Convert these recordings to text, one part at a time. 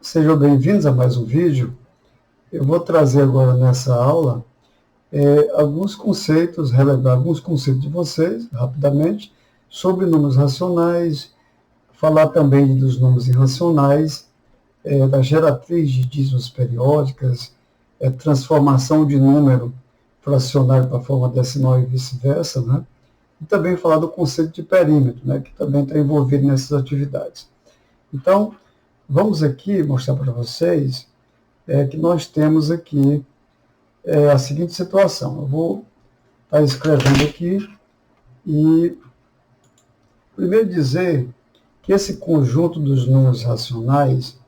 Sejam bem-vindos a mais um vídeo. Eu vou trazer agora nessa aula alguns conceitos, relembrar alguns conceitos de vocês, rapidamente, sobre números racionais, falar também dos números irracionais, da geratriz de dízimos periódicas, transformação de número fracionário para a forma decimal e vice-versa, né? E também falar do conceito de perímetro, né, que também está envolvido nessas atividades. Então, vamos aqui mostrar para vocês que nós temos aqui a seguinte situação. Eu vou estar escrevendo aqui e primeiro dizer que esse conjunto dos números racionais,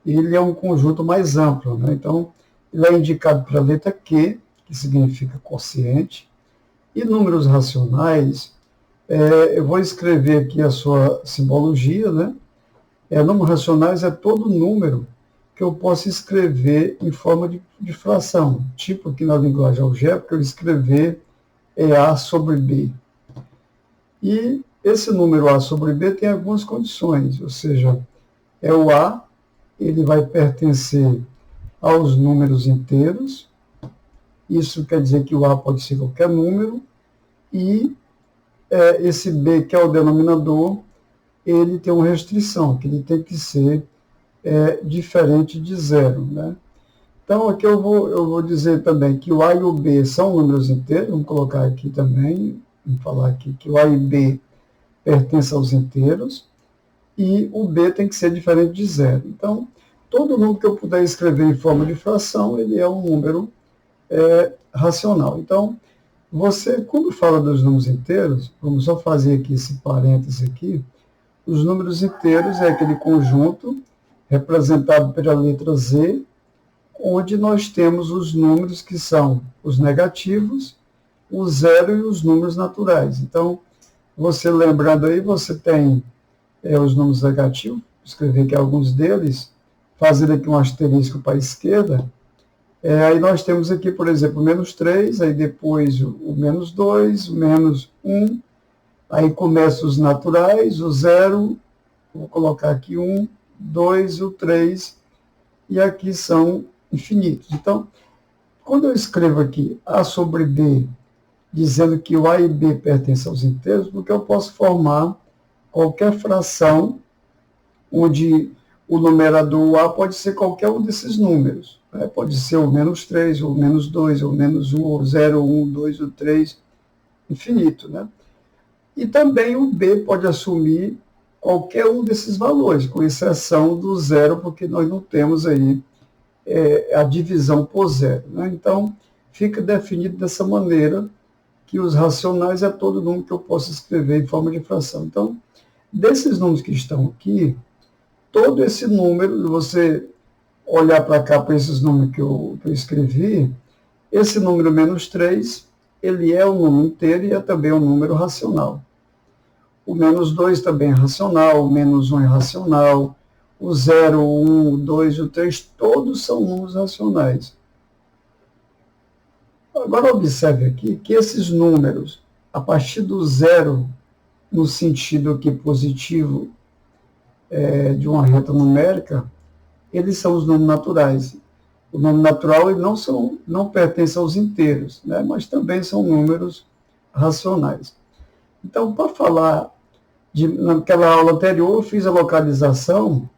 ele é um conjunto mais amplo, né? Então, ele é indicado pela letra Q, que significa quociente, e números racionais, eu vou escrever aqui a sua simbologia, né? Números racionais é todo número que eu posso escrever em forma de fração. Tipo aqui na linguagem algébrica, eu escrever A sobre B. E esse número A sobre B tem algumas condições, ou seja, o A, ele vai pertencer aos números inteiros, isso quer dizer que o A pode ser qualquer número, e esse B, que é o denominador, ele tem uma restrição, que ele tem que ser diferente de zero, né? Então, aqui eu vou dizer também que o A e o B são números inteiros, vamos colocar aqui também, vamos falar aqui que o A e B pertencem aos inteiros, e o B tem que ser diferente de zero. Então, todo número que eu puder escrever em forma de fração, ele é um número racional. Então, você, quando fala dos números inteiros, vamos só fazer aqui esse parêntese aqui, os números inteiros é aquele conjunto representado pela letra Z, onde nós temos os números que são os negativos, o zero e os números naturais. Então, você lembrando aí, você tem os números negativos, vou escrever aqui alguns deles, fazendo aqui um asterisco para a esquerda, aí nós temos aqui, por exemplo, o menos 3, aí depois o menos 2, o menos 1, aí começam os naturais, o 0, vou colocar aqui 1, 2, o 3, e aqui são infinitos. Então, quando eu escrevo aqui A sobre B, dizendo que o A e B pertencem aos inteiros, porque eu posso formar qualquer fração onde o numerador A pode ser qualquer um desses números. Né? Pode ser o menos 3, ou menos 2, ou menos 1, ou 0, 1, 2, ou 3, infinito. Né? E também o B pode assumir qualquer um desses valores, com exceção do zero, porque nós não temos aí a divisão por zero. Né? Então, fica definido dessa maneira que os racionais é todo número que eu posso escrever em forma de fração. Então, desses números que estão aqui, todo esse número, você olhar para cá, para esses números que eu escrevi, esse número menos 3, ele é um número inteiro e é também um número racional. O menos 2 também é racional, o menos 1 é racional, o 0, o 1, o 2 e o 3, todos são números racionais. Agora observe aqui que esses números, a partir do zero, no sentido aqui positivo de uma reta numérica, eles são os números naturais. O número natural ele não pertence aos inteiros, né? Mas também são números racionais. Então, para falar, naquela aula anterior, eu fiz a localização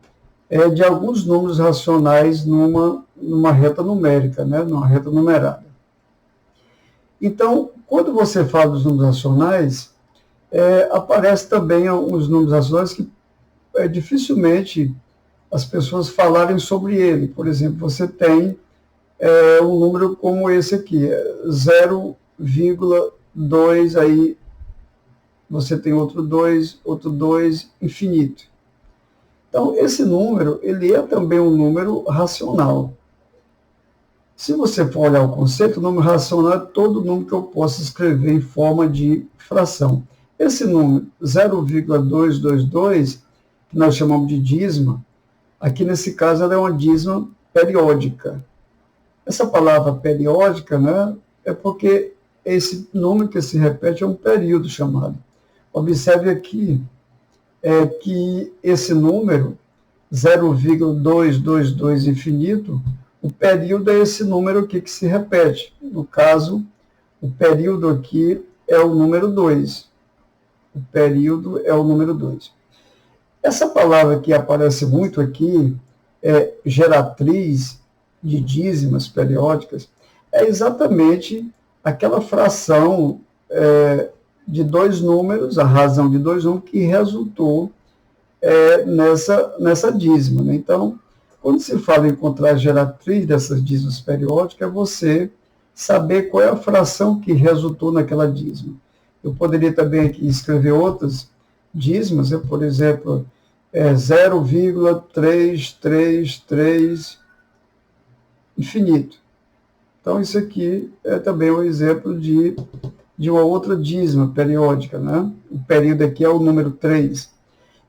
de alguns números racionais numa reta numérica, né? Numa reta numerada. Então, quando você fala dos números racionais, aparece também os números racionais que dificilmente as pessoas falarem sobre ele. Por exemplo, você tem um número como esse aqui, 0,2, aí você tem outro 2, infinito. Então, esse número, ele é também um número racional. Se você for olhar o conceito, o número racional é todo número que eu posso escrever em forma de fração. Esse número, 0,222, que nós chamamos de dízima, aqui nesse caso ela é uma dízima periódica. Essa palavra periódica, né, é porque esse número que se repete é um período chamado. Observe aqui que esse número, 0,222 infinito, o período é esse número aqui que se repete. No caso, o período aqui é o número 2. O período é o número 2. Essa palavra que aparece muito aqui, é geratriz de dízimas periódicas, é exatamente aquela fração de dois números, a razão de dois números, que resultou nessa dízima. Né? Então, quando se fala em encontrar a geratriz dessas dízimas periódicas, é você saber qual é a fração que resultou naquela dízima. Eu poderia também aqui escrever outras dízimas, por exemplo, 0,333 infinito. Então, isso aqui é também um exemplo de uma outra dízima periódica. Né? O período aqui é o número 3.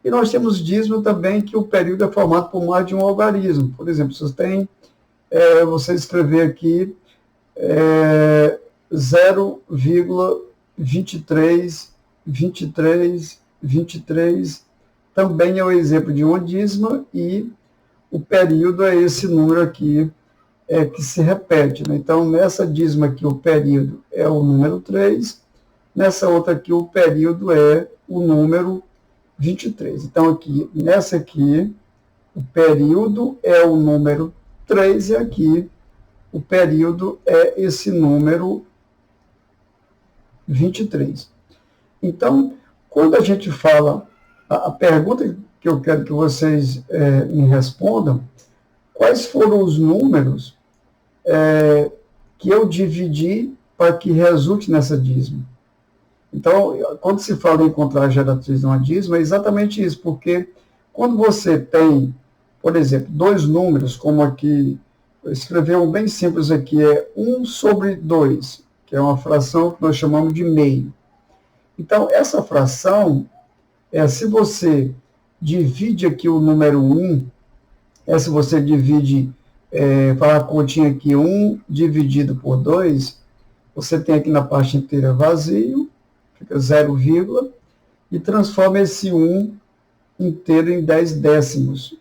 E nós temos dízima também que o período é formado por mais de um algarismo. Por exemplo, você escrever aqui 0,23 também é o exemplo de uma dízima, e o período é esse número aqui que se repete. Né? Então, nessa dízima aqui, o período é o número 3, nessa outra aqui, o período é o número 23. Então, aqui, nessa aqui, o período é o número 3, e aqui o período é esse número 23. Então, quando a gente fala, a pergunta que eu quero que vocês me respondam, quais foram os números que eu dividi para que resulte nessa dízima? Então, quando se fala em encontrar a geratriz de uma dízima, é exatamente isso, porque quando você tem, por exemplo, dois números, como aqui, eu escrevi um bem simples aqui, é 1 sobre 2, que é uma fração que nós chamamos de meio. Então, essa fração, se você divide aqui o número 1, se você divide, fala a continha aqui, 1 dividido por 2, você tem aqui na parte inteira vazio, fica 0, e transforma esse 1 inteiro em 10 décimos.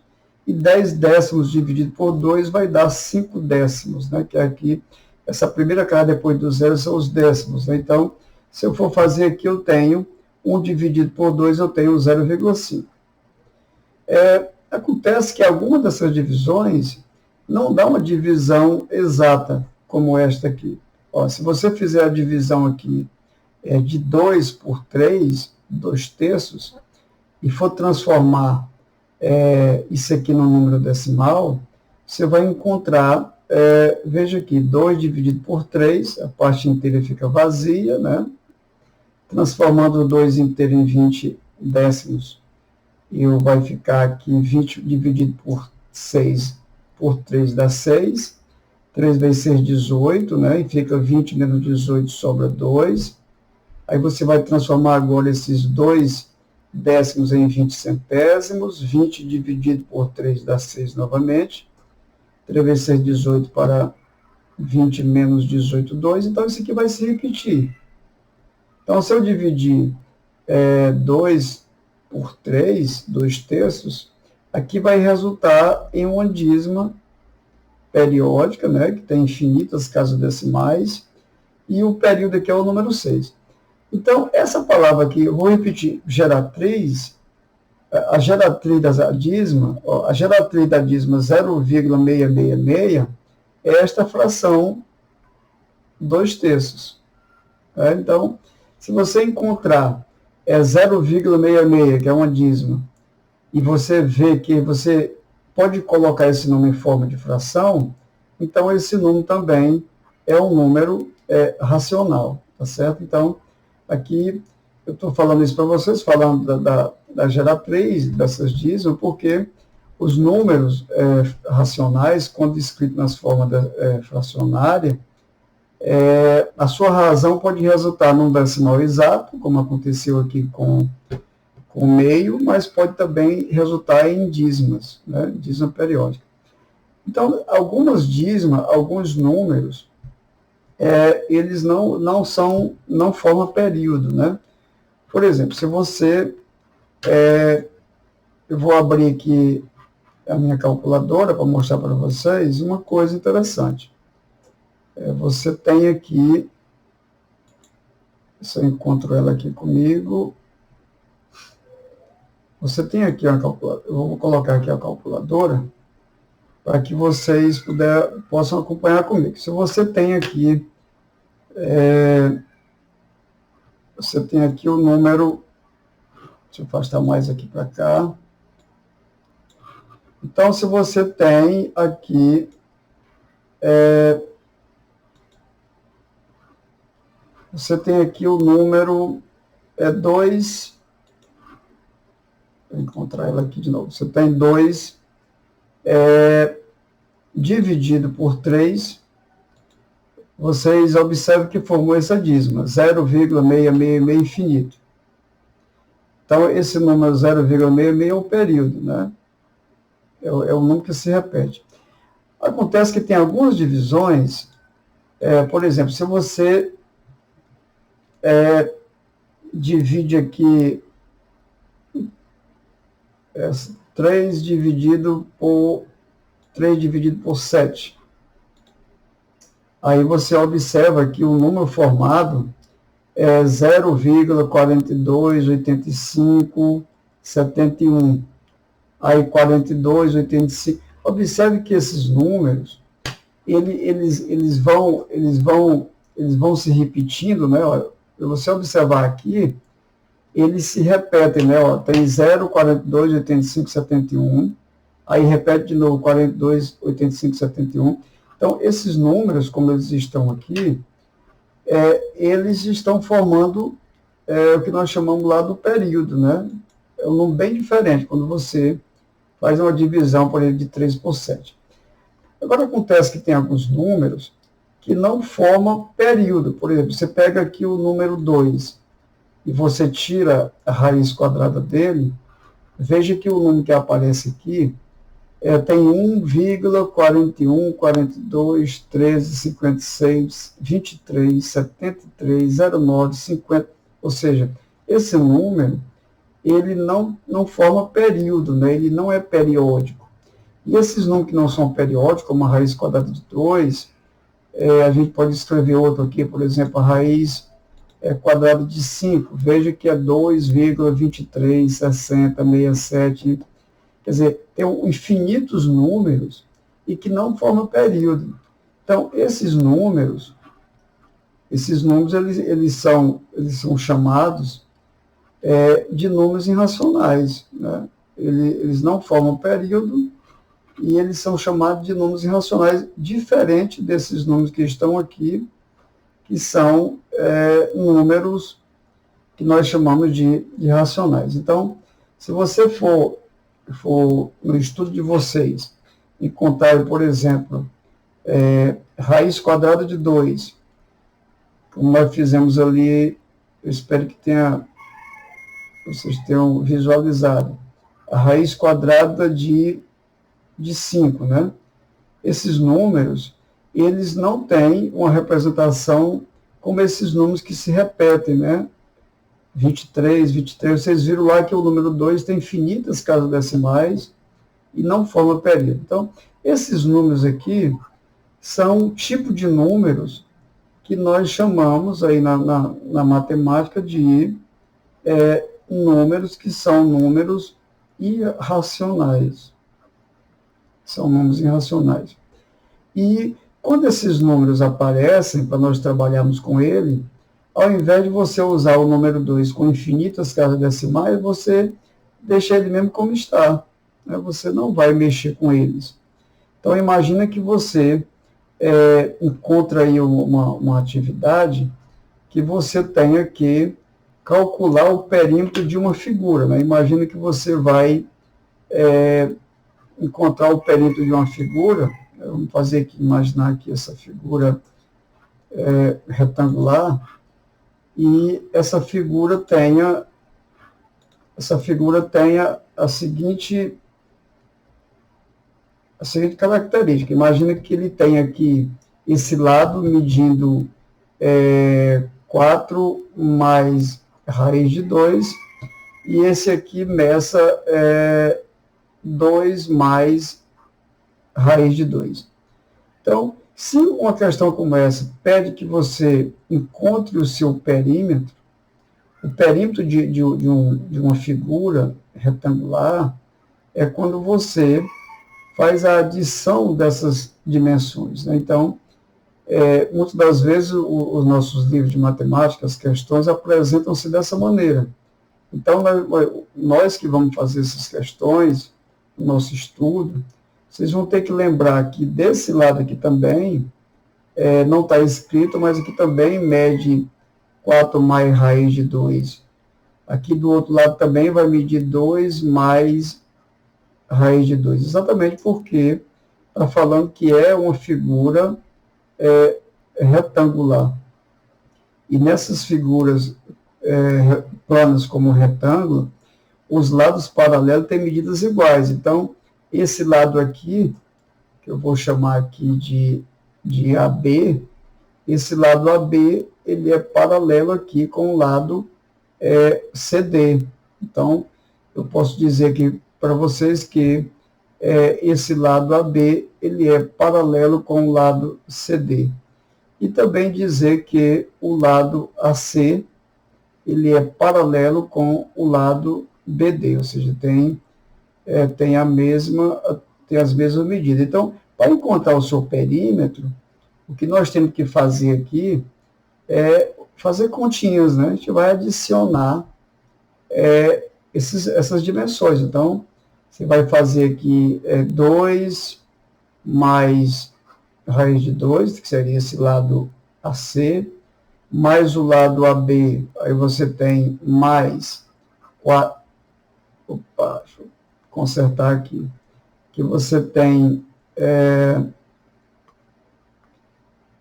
E 10 décimos dividido por 2 vai dar 5 décimos, né? Que é aqui, essa primeira cara depois do zero são os décimos. Né? Então, se eu for fazer aqui, eu tenho 1 dividido por 2, eu tenho 0,5. Acontece que alguma dessas divisões não dá uma divisão exata, como esta aqui. Ó, se você fizer a divisão aqui de 2 por 3, 2 terços, e for transformar isso aqui no número decimal, você vai encontrar, veja aqui, 2 dividido por 3, a parte inteira fica vazia, né? Transformando o 2 inteiro em 20 décimos, e vai ficar aqui 20 dividido por 6 por 3 dá 6, 3 vezes 6, 18, né? E fica 20 menos 18, sobra 2. Aí você vai transformar agora esses 2 décimos em 20 centésimos, 20 dividido por 3 dá 6 novamente, 3 vezes 6, 18 para 20 menos 18, 2, então isso aqui vai se repetir. Então, se eu dividir 2 por 3, 2 terços, aqui vai resultar em uma dízima periódica, né, que tem infinitas casas decimais, e o período aqui é o número 6. Então, essa palavra aqui, eu vou repetir, geratriz, a geratriz da dízima, a geratriz da dízima 0,666 é esta fração 2 terços. Tá? Então, se você encontrar 0,66, que é uma dízima, e você vê que você pode colocar esse número em forma de fração, então esse número também é um número racional, tá certo? Então, aqui eu estou falando isso para vocês, falando da geratriz dessas dízimas, porque os números racionais, quando escritos nas formas fracionária, a sua razão pode resultar num decimal exato, como aconteceu aqui com meio, mas pode também resultar em dízimas, né? Dízima periódica. Então, algumas dízimas, alguns números, eles não formam período, né? Por exemplo, se você, eu vou abrir aqui a minha calculadora para mostrar para vocês uma coisa interessante. Você tem aqui, se eu encontro ela aqui comigo, você tem aqui uma calculadora, eu vou colocar aqui a calculadora, para que vocês possam acompanhar comigo. Se você tem aqui, você tem aqui o número, deixa eu afastar mais aqui para cá. Então, se você tem aqui, você tem aqui o número 2, vou encontrar ela aqui de novo, você tem 2 dividido por 3, vocês observam que formou essa dízima, 0,666 infinito. Então, esse número 0,66 é o período, né? É o número que se repete. Acontece que tem algumas divisões, por exemplo, se você divide aqui 3 dividido por 7. Aí você observa que o número formado é 0,428571. Aí 4285. Observe que esses números, eles vão se repetindo, né? Se você observar aqui, eles se repetem, né? Tem 0, 42, 85, 71, aí repete de novo 42, 85, 71. Então, esses números, como eles estão aqui, eles estão formando o que nós chamamos lá do período, né? É um número bem diferente quando você faz uma divisão, por exemplo, de 3 por 7. Agora, acontece que tem alguns números que não formam período. Por exemplo, você pega aqui o número 2 e você tira a raiz quadrada dele, veja que o número que aparece aqui tem 1,41, 42, 13, 56, 23, 73, 09, 50. Ou seja, esse número, ele não forma período, né? Ele não é periódico. E esses números que não são periódicos, como a raiz quadrada de 2, a gente pode escrever outro aqui, por exemplo, a raiz quadrada de 5. Veja que é 2,23, 60, 67. Quer dizer, tem infinitos números e que não formam período. Então, esses números eles são chamados de números irracionais, né? Eles não formam período e eles são chamados de números irracionais, diferente desses números que estão aqui, que são números que nós chamamos de racionais. Então, se você for no estudo de vocês encontrar, por exemplo, raiz quadrada de 2, como nós fizemos ali, eu espero que vocês tenham visualizado, a raiz quadrada de 5, né? Esses números, eles não têm uma representação como esses números que se repetem, né? 23, vocês viram lá que o número 2 tem infinitas casas decimais e não forma período. Então, esses números aqui são um tipo de números que nós chamamos aí na matemática de números que são números irracionais. São números irracionais. E quando esses números aparecem, para nós trabalharmos com ele, ao invés de você usar o número 2 com infinitas casas decimais, você deixa ele mesmo como está, né? Você não vai mexer com eles. Então, imagina que você encontra aí uma atividade que você tenha que calcular o perímetro de uma figura, né? Imagina que você vai encontrar o perímetro de uma figura. Vamos imaginar aqui essa figura retangular, e essa figura tenha a seguinte característica. Imagina que ele tem aqui esse lado medindo 4 mais raiz de 2, e esse aqui meça 2 mais raiz de 2. Então, se uma questão como essa pede que você encontre o seu perímetro, o perímetro de uma figura retangular é quando você faz a adição dessas dimensões, né? Então, muitas das vezes os nossos livros de matemática, as questões apresentam-se dessa maneira. Então, nós que vamos fazer essas questões, no nosso estudo, vocês vão ter que lembrar que desse lado aqui também, não está escrito, mas aqui também mede 4 mais raiz de 2. Aqui do outro lado também vai medir 2 mais raiz de 2. Exatamente porque está falando que é uma figura retangular. E nessas figuras planas como retângulo, os lados paralelos têm medidas iguais. Então, esse lado aqui, que eu vou chamar aqui de AB, esse lado AB, ele é paralelo aqui com o lado CD. Então, eu posso dizer aqui para vocês que esse lado AB, ele é paralelo com o lado CD. E também dizer que o lado AC, ele é paralelo com o lado BD, ou seja, tem as mesmas medidas. Então, para encontrar o seu perímetro, o que nós temos que fazer aqui é fazer continhas, né? A gente vai adicionar essas dimensões. Então, você vai fazer aqui 2 mais raiz de 2, que seria esse lado AC, mais o lado AB, aí você tem mais 4, opa, deixa eu consertar aqui, que você tem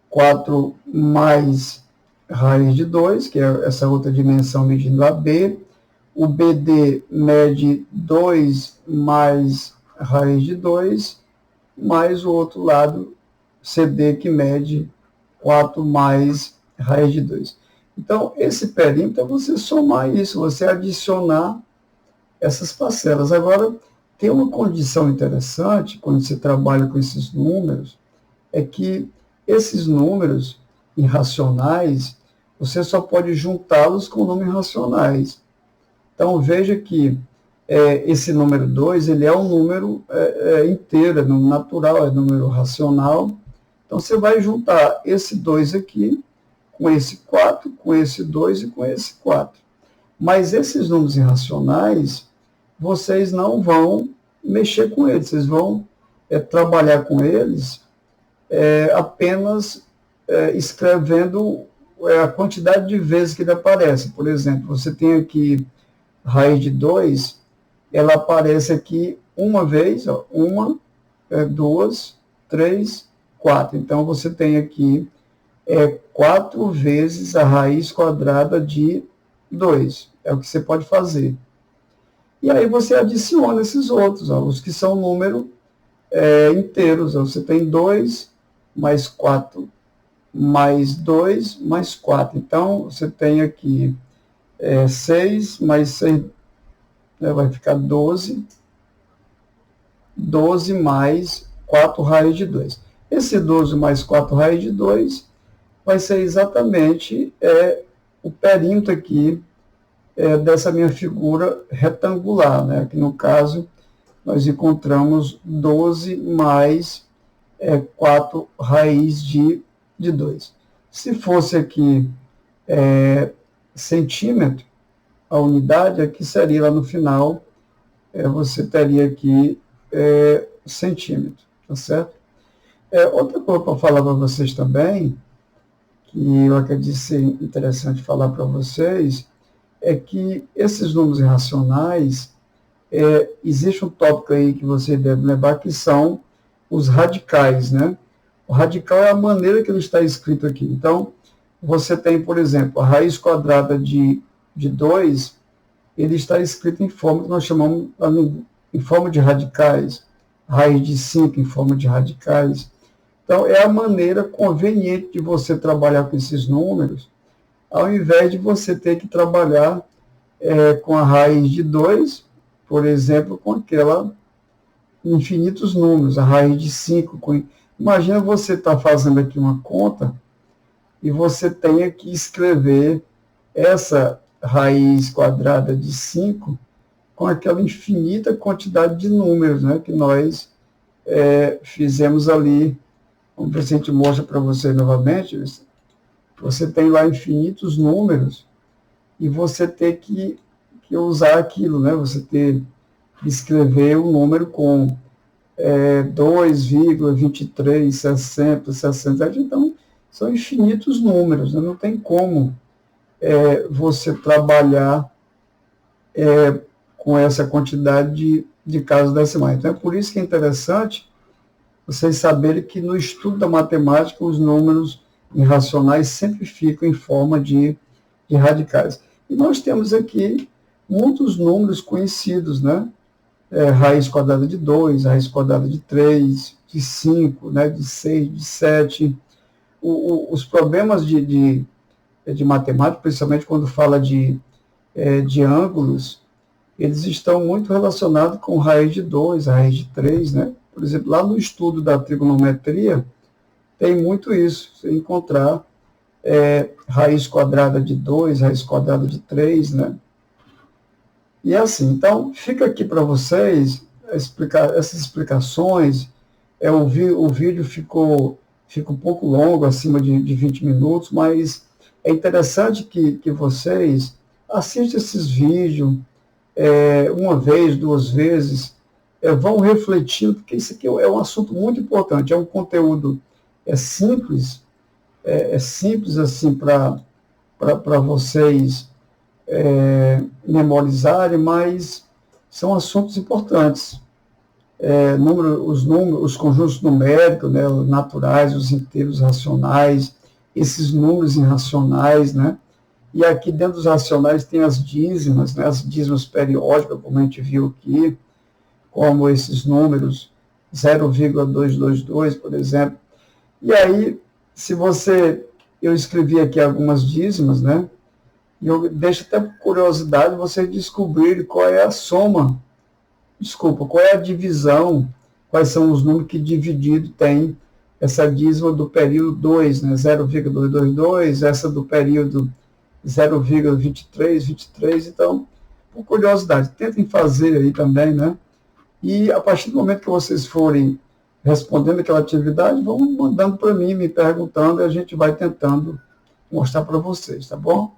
4 mais raiz de 2, que é essa outra dimensão medindo AB, o BD mede 2 mais raiz de 2, mais o outro lado, CD, que mede 4 mais raiz de 2. Então, esse perímetro é você somar isso, você adicionar essas parcelas. Agora, tem uma condição interessante, quando você trabalha com esses números, é que esses números irracionais, você só pode juntá-los com números racionais. Então, veja que esse número 2, ele é um número inteiro, é número natural, é número racional. Então, você vai juntar esse 2 aqui, com esse 4, com esse 2 e com esse 4. Mas esses números irracionais, vocês não vão mexer com eles, vocês vão trabalhar com eles apenas escrevendo a quantidade de vezes que ele aparece. Por exemplo, você tem aqui raiz de 2, ela aparece aqui uma vez, ó, 1, 2, 3, 4. Então, você tem aqui 4 vezes a raiz quadrada de 2. É o que você pode fazer. E aí você adiciona esses outros, ó, os que são número inteiros. Ó. Você tem 2 mais 4 mais 2 mais 4. Então, você tem aqui 6 mais 6, vai ficar 12. 12 mais 4 raiz de 2. Esse 12 mais 4 raiz de 2 vai ser exatamente o perímetro aqui dessa minha figura retangular, né? Que no caso nós encontramos 12 mais 4 raiz de 2. Se fosse aqui centímetro, a unidade aqui seria lá no final, você teria aqui centímetro, tá certo? Outra coisa para falar para vocês também, que eu acredito ser interessante falar para vocês, é que esses números irracionais, existe um tópico aí que você deve lembrar, que são os radicais, né? O radical é a maneira que ele está escrito aqui. Então, você tem, por exemplo, a raiz quadrada de 2, ele está escrito em forma que nós chamamos em forma de radicais, raiz de 5 em forma de radicais. Então, é a maneira conveniente de você trabalhar com esses números, ao invés de você ter que trabalhar com a raiz de 2, por exemplo, com aquela infinitos números, a raiz de 5. Imagina você estar fazendo aqui uma conta e você tenha que escrever essa raiz quadrada de 5 com aquela infinita quantidade de números, né, que nós fizemos ali. Como a gente mostra para você novamente, você tem lá infinitos números e você tem que usar aquilo, né? Você ter que escrever o número com 2,23, 60, 67. Então, são infinitos números, né? Não tem como você trabalhar com essa quantidade de casas decimais. Então, é por isso que é interessante vocês saberem que no estudo da matemática os números irracionais sempre ficam em forma de radicais. E nós temos aqui muitos números conhecidos, né? Raiz quadrada de 2, raiz quadrada de 3, de 5, né? De 6, de 7. Os problemas de matemática, principalmente quando fala de ângulos, eles estão muito relacionados com raiz de 2, raiz de 3, né? Por exemplo, lá no estudo da trigonometria, tem muito isso, você encontrar raiz quadrada de 2, raiz quadrada de 3, né? E assim, então, fica aqui para vocês essas explicações. O vídeo ficou um pouco longo, acima de 20 minutos, mas é interessante que vocês assistam esses vídeos uma vez, 2 vezes, vão refletindo, porque isso aqui é um assunto muito importante, é um conteúdo simples, simples assim para vocês memorizarem, mas são assuntos importantes. Os conjuntos numéricos, né, os naturais, os inteiros racionais, esses números irracionais, né? E aqui dentro dos racionais tem as dízimas, né, as dízimas periódicas, como a gente viu aqui, como esses números 0,222, por exemplo. E aí, eu escrevi aqui algumas dízimas, né? E eu deixo até por curiosidade vocês descobrirem qual é a soma, qual é a divisão, quais são os números que dividido tem essa dízima do período 2, né? 0,222, essa do período 0,23, 23. Então, por curiosidade, tentem fazer aí também, né? E a partir do momento que vocês forem respondendo aquela atividade, vão mandando para mim, me perguntando, e a gente vai tentando mostrar para vocês, tá bom?